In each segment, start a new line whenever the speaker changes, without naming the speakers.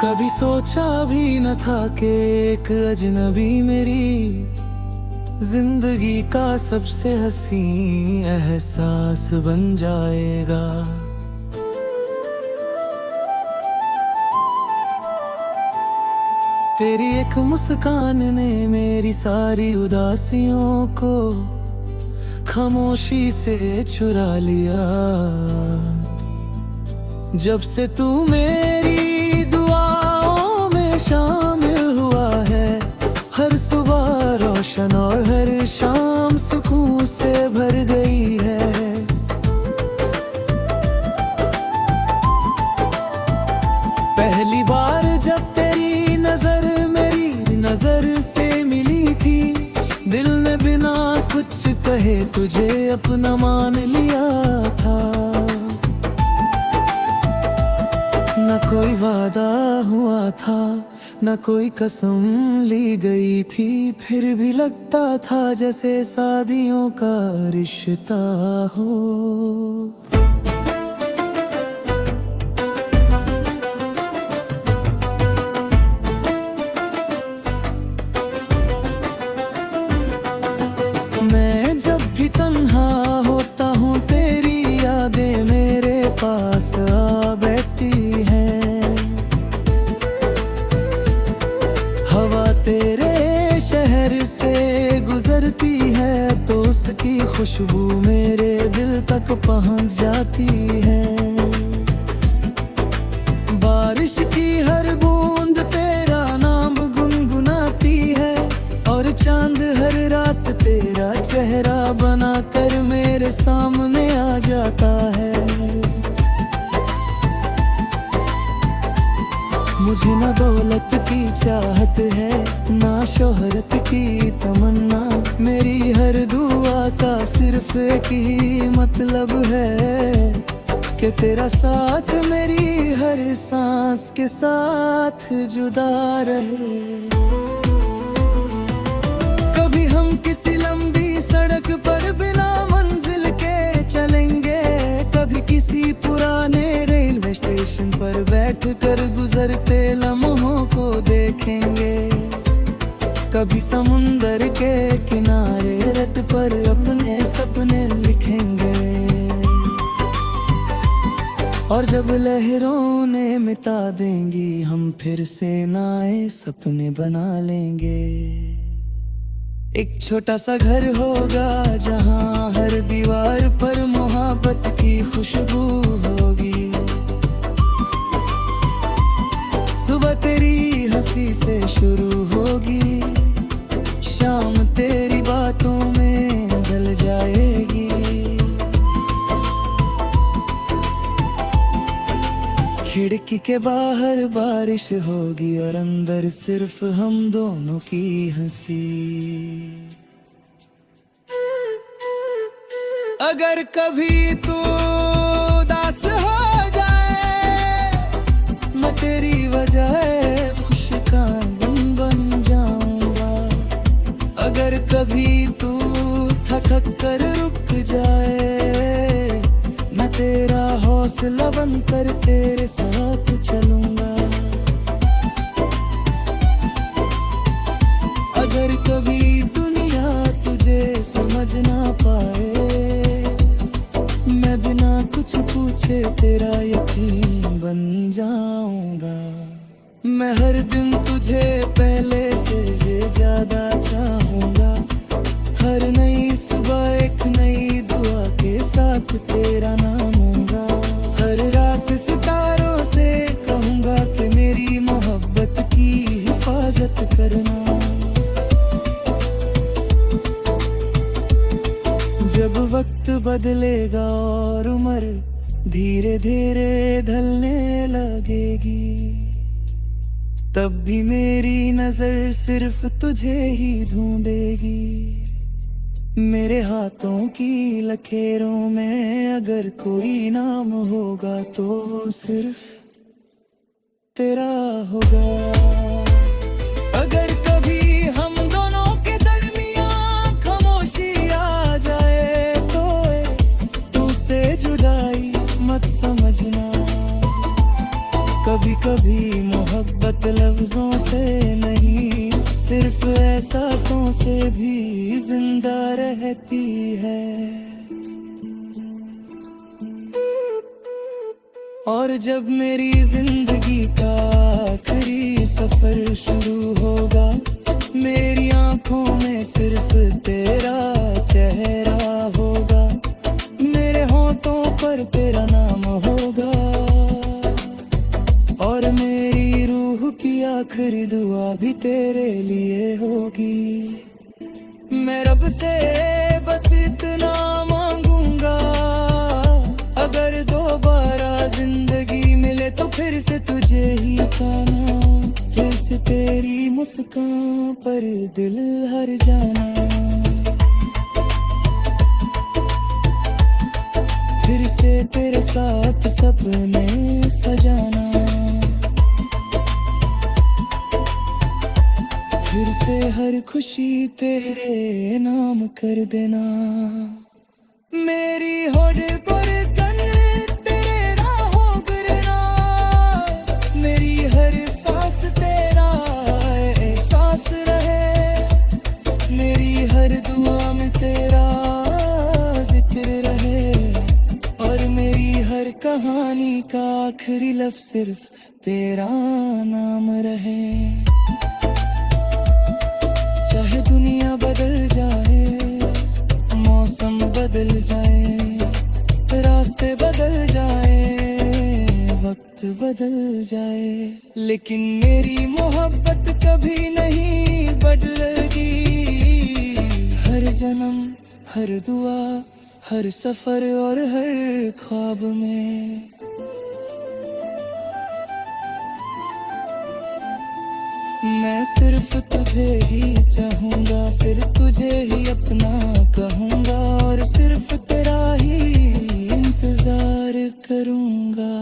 कभी सोचा भी न था कि एक अजनबी मेरी जिंदगी का सबसे हसी एहसास बन जाएगा। तेरी एक मुस्कान ने मेरी सारी उदासियों को खामोशी से चुरा लिया। जब से तू मेरी दुआओं में शामिल हुआ है, हर सुबह रोशन और हर शाम सुकून से भर गई है। पहली बार जब तेरी नजर मेरी नजर से मिली थी, दिल ने बिना कुछ कहे तुझे अपना मान लिया था। न कोई वादा हुआ था, न कोई कसम ली गई थी, फिर भी लगता था जैसे शादियों का रिश्ता हो। मैं जब भी तन्हा होता हूँ, तेरी यादें मेरे पास आ बैठती हैं। हवा तेरे शहर से गुजरती है तो उसकी खुशबू मेरे दिल तक पहुँच जाती है। बारिश की हर बूंद तेरा नाम गुनगुनाती है, और चांद हर रात तेरा चेहरा बनाकर मेरे सामने आ जाता है। मुझे न दौलत की चाहत है, ना शोहरत की तमन्ना, मेरी हर दुआ का सिर्फ एक ही मतलब है कि तेरा साथ मेरी हर सांस के साथ जुदा रहे। कभी हम किसी लंबी सड़क पर बिना मंजिल के चलेंगे, कभी किसी पुराने रेलवे स्टेशन पर बैठकर गुजरते लम्हों को देखेंगे, कभी समुंदर के किनारे रट पर अपने सपने लिखेंगे। और जब लहरों ने मिटा देंगी, हम फिर से नए सपने बना लेंगे। एक छोटा सा घर होगा जहाँ हर दीवार पर मोहब्बत की खुशबू होगी। सुबह तेरी हंसी से शुरू होगी, शाम तेरी बातों में ढल जाएगी। खिड़की के बाहर बारिश होगी और अंदर सिर्फ हम दोनों की हंसी। अगर कभी तू उदास हो जाए, मैं तेरी वजह मुस्कान बन जाऊंगा। अगर कभी तू थक कर रुक जाए, मैं तेरा हौसला बनकर तेरे साथ चलूंगा। अगर कभी दुनिया तुझे समझ ना पाए, मैं बिना कुछ पूछे तेरा यकीन बन जाऊंगा। मैं हर दिन तुझे पहले से ये ज्यादा चाहूंगा। हर नई सुबह एक नई दुआ के साथ तेरा नाम लूंगा। हर रात सितारों से कहूंगा कि मेरी मोहब्बत की हिफाजत करना। जब वक्त बदलेगा और उम्र धीरे धीरे ढलने लगेगी, तब भी मेरी नजर सिर्फ तुझे ही ढूंढेगी। मेरे हाथों की लकीरों में अगर कोई नाम होगा तो सिर्फ तेरा होगा। अगर कभी हम दोनों के दरमियां खामोशी आ जाए, तो तुझसे जुदाई मत समझना। कभी कभी मोहब्बत मोहब्बत लफ्जों से नहीं, सिर्फ एहसासों से भी जिंदा रहती है। और जब मेरी जिंदगी का आखिरी सफर शुरू होगा, मेरी आंखों में सिर्फ तेरा चेहरा होगा, मेरे होठों पर तेरा नाम होगा, और मेरी रूह की आखिरी दुआ भी तेरे लिए होगी। मैं रब से बस इतना मांगूंगा, अगर दोबारा जिंदगी मिले तो फिर से तुझे ही पाना, फिर से तेरी मुस्कान पर दिल हर जाना, फिर से तेरे साथ सपने सजाना, फिर से हर खुशी तेरे नाम कर देना। मेरी होड़ पर कन तेरा हो गिरना, मेरी हर सांस तेरा एहसास रहे, मेरी हर दुआ में तेरा जिक्र रहे, और मेरी हर कहानी का आखिरी लफ्ज सिर्फ तेरा नाम रहे। चाहे दुनिया बदल जाए, मौसम बदल जाए, रास्ते बदल जाए, वक्त बदल जाए, लेकिन मेरी मोहब्बत कभी नहीं बदलेगी। हर जन्म, हर दुआ, हर सफर और हर ख्वाब में मैं सिर्फ तुझे ही चाहूंगा, सिर्फ तुझे ही अपना कहूंगा, और सिर्फ तेरा ही इंतजार करूंगा।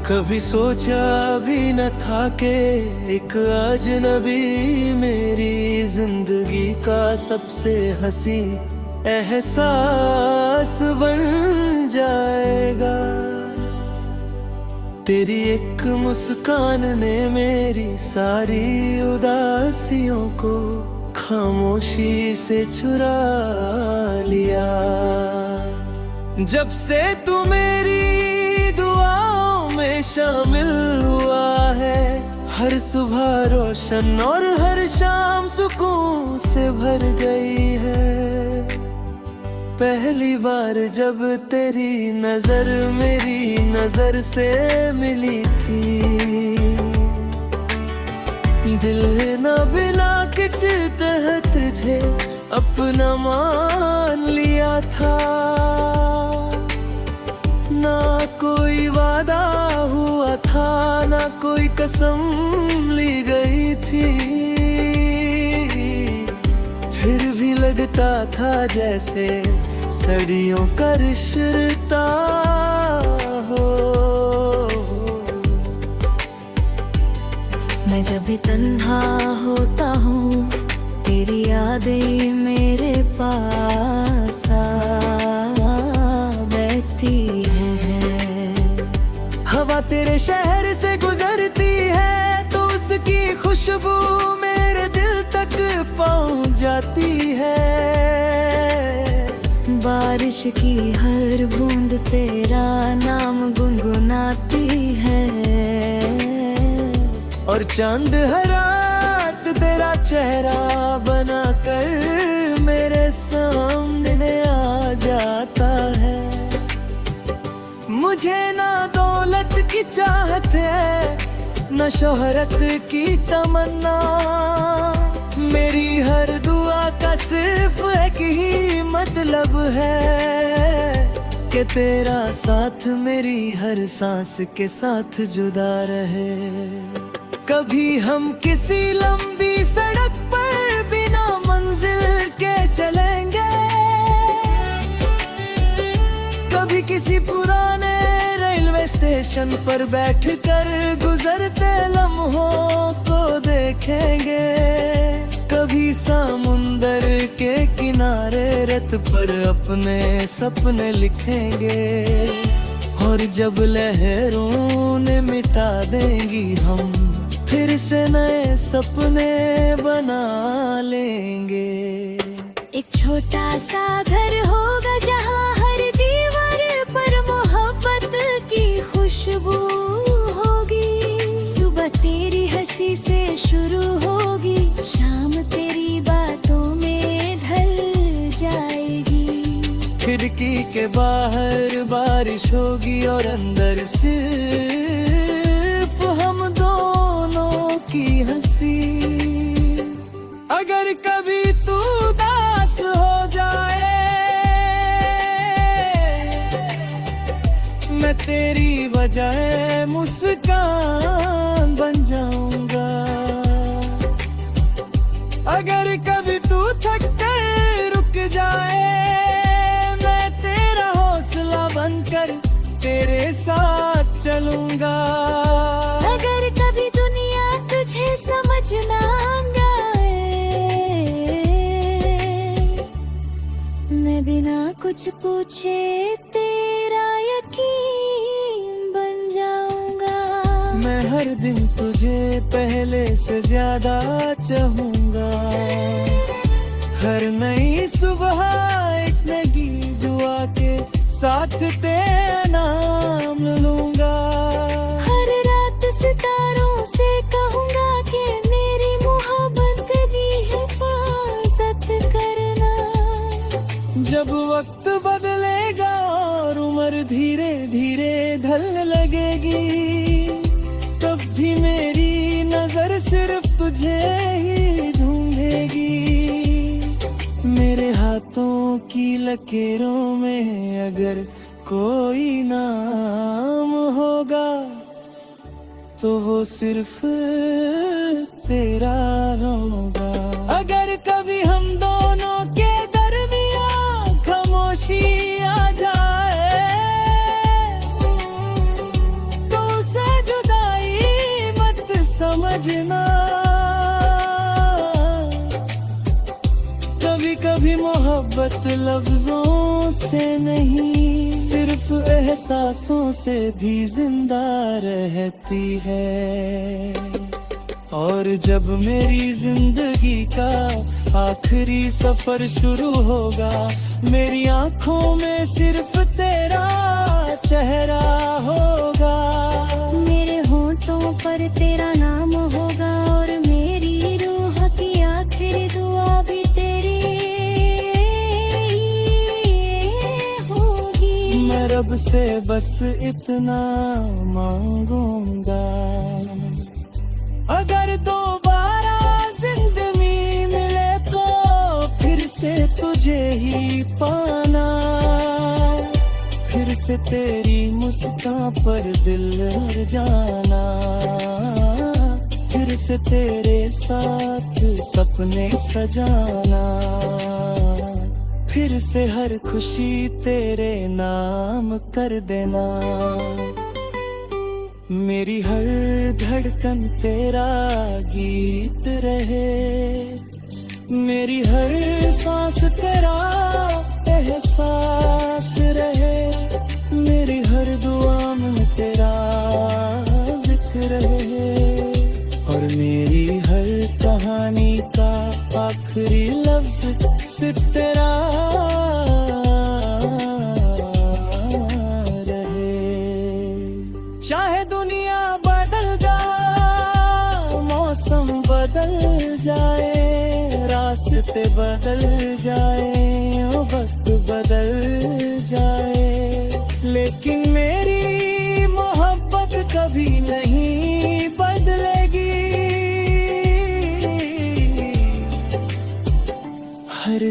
कभी सोचा भी न था कि एक अजनबी मेरी जिंदगी का सबसे हंसी एहसास बन जाएगा। तेरी एक मुस्कान ने मेरी सारी उदासियों को खामोशी से चुरा लिया। जब से तू मेरी में शामिल हुआ है, हर सुबह रोशन और हर शाम सुकून से भर गई है। पहली बार जब तेरी नजर मेरी नजर से मिली थी, दिल न बिना किच कह तुझे अपना मान लिया था। ना कोई वादा हुआ था, ना कोई कसम ली गई थी, फिर भी लगता था जैसे सदियों का रिश्ता हो।
मैं जब भी तन्हा होता हूँ, तेरी यादें मेरे पास बैठती हैं।
हवा तेरे शहर से गुजरती है तो उसकी खुशबू मेरे दिल तक पहुँच जाती है।
बारिश की हर बूंद तेरा नाम गुनगुनाती है,
और चांद हर रात तेरा चेहरा बनाकर मेरे सामने आ जाता है। मुझे ना दौलत की चाहत है, न शोहरत की तमन्ना, मेरी हर दुआ का सिर्फ एक ही मतलब है कि तेरा साथ मेरी हर सांस के साथ जुदा रहे। कभी हम किसी लंबी सड़क पर बिना मंजिल के चलेंगे, कभी किसी पुराने रेलवे स्टेशन पर बैठकर गुजरते लम्हों को देखेंगे, कभी समुंदर के किनारे रेत पर अपने सपने लिखेंगे। और जब लहरों ने मिटा देंगी हम फिर से नए सपने बना लेंगे।
एक छोटा सा घर होगा जहाँ हर दीवार पर मोहब्बत की खुशबू होगी। सुबह तेरी हंसी से शुरू होगी, शाम तेरी बातों में ढल जाएगी।
खिड़की के बाहर बारिश होगी और अंदर सिर्फ हम दोनों की हंसी। अगर कभी तू उदास हो जाए, मैं तेरी वजह मुस्कान बन जाऊंगा। अगर कभी तू थक कर रुक जाए, मैं तेरा हौसला बनकर तेरे साथ चलूंगा।
अगर कभी दुनिया तुझे समझ ना आए, मैं बिना कुछ पूछे तेरा यकीन बन जाऊंगा।
मैं हर दिन तुझे पहले से ज्यादा चाहूंगा। हर नई सुबह एक नई दुआ के साथ तेरा नाम लूंगा।
हर रात सितारों से कहूंगा कि मेरी मोहब्बत की हिफाजत करना।
जब वक्त बदलेगा और उम्र धीरे धीरे ढलने लगेगी, तब भी मेरी नजर सिर्फ तुझे ही ढूंढेगी। मेरे हाथों की लकीरों में अगर कोई नाम होगा, तो वो सिर्फ तेरा होगा। अगर कभी हम दोनों के दरमियां खामोशी आ जाए, तो उसे जुदाई मत समझना। कभी कभी मोहब्बत लफ्जों से नहीं, सिर्फ एहसासों से भी जिंदा रहती है। और जब मेरी जिंदगी का आखिरी सफर शुरू होगा, मेरी आंखों में सिर्फ तेरा चेहरा होगा।
मेरे होठों पर तेरा नाम होगा और मेरी रूह की आखिरी दुआ भी तेरी होगी।
मैं रब से बस इतना मांगूंगा, अगर दोबारा जिंदगी मिले तो फिर से तुझे ही पाना। फिर से तेरी मुस्कान पर दिल भर जाना, फिर से तेरे साथ सपने सजाना, फिर से हर खुशी तेरे नाम कर देना। मेरी हर धड़कन तेरा गीत रहे, मेरी हर सांस तेरा एहसास रहे, मेरी हर दुआ में तेरा जिक्र रहे, और मेरी हर कहानी का आखिरी लफ्ज सिर्फ तेरा रहे। चाहे दुनिया बदल जाए, मौसम बदल जाए, रास्ते बदल जाए, वक्त बदल जाए, लेकिन मेरी मोहब्बत कभी नहीं बदलेगी।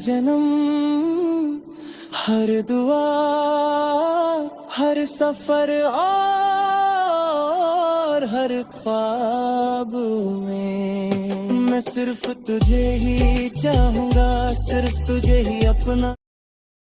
जन्म हर दुआ हर सफर और हर ख्वाब में मैं सिर्फ तुझे ही चाहूंगा, सिर्फ तुझे ही अपना